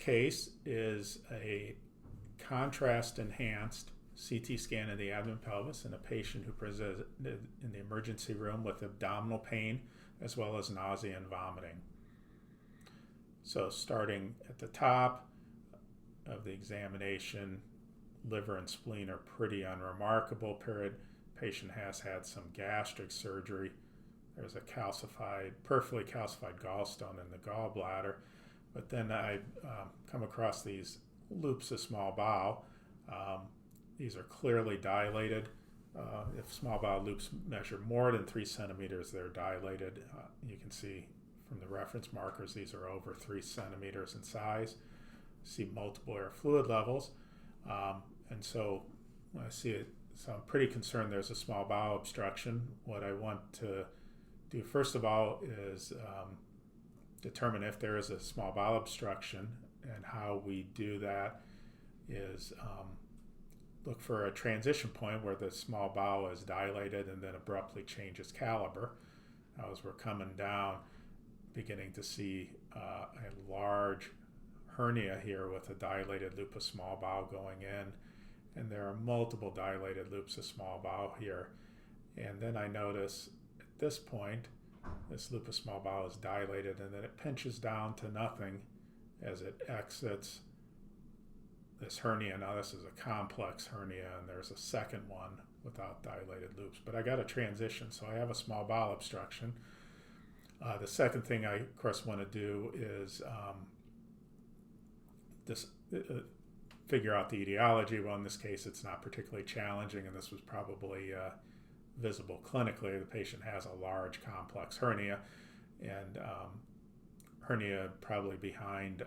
Case is a contrast-enhanced CT scan of the abdomen pelvis in a patient who presented in the emergency room with abdominal pain as well as nausea and vomiting. So starting at the top of the examination, liver and spleen are pretty unremarkable. Patient has had some gastric surgery. There's a perfectly calcified gallstone in the gallbladder. But then I come across these loops of small bowel. These are clearly dilated. If small bowel loops measure more than 3 centimeters, they're dilated. You can see from the reference markers, these are over 3 centimeters in size. See multiple air fluid levels. And so when I see it, so I'm pretty concerned there's a small bowel obstruction. What I want to do first of all is determine if there is a small bowel obstruction, and how we do that is look for a transition point where the small bowel is dilated and then abruptly changes caliber. Now, as we're coming down, beginning to see a large hernia here with a dilated loop of small bowel going in, and there are multiple dilated loops of small bowel here. And then I notice at this point, this loop of small bowel is dilated, and then it pinches down to nothing as it exits this hernia. Now this is a complex hernia, and there's a second one without dilated loops. But I got a transition, so I have a small bowel obstruction. The second thing I, of course, want to do is figure out the etiology. Well, in this case, it's not particularly challenging, and this was probably visible clinically. The patient has a large complex hernia, and hernia probably behind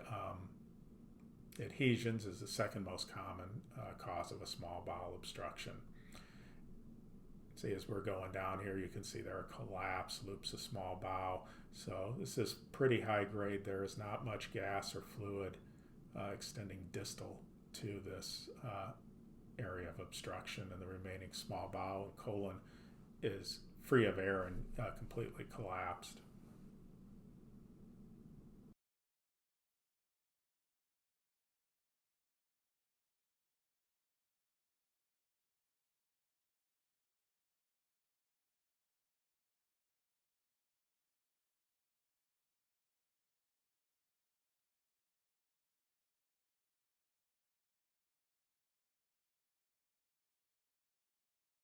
adhesions is the second most common cause of a small bowel obstruction. See, as we're going down here, you can see there are collapsed loops of small bowel. So this is pretty high grade. There is not much gas or fluid extending distal to this area of obstruction, and the remaining small bowel and colon is free of air and completely collapsed.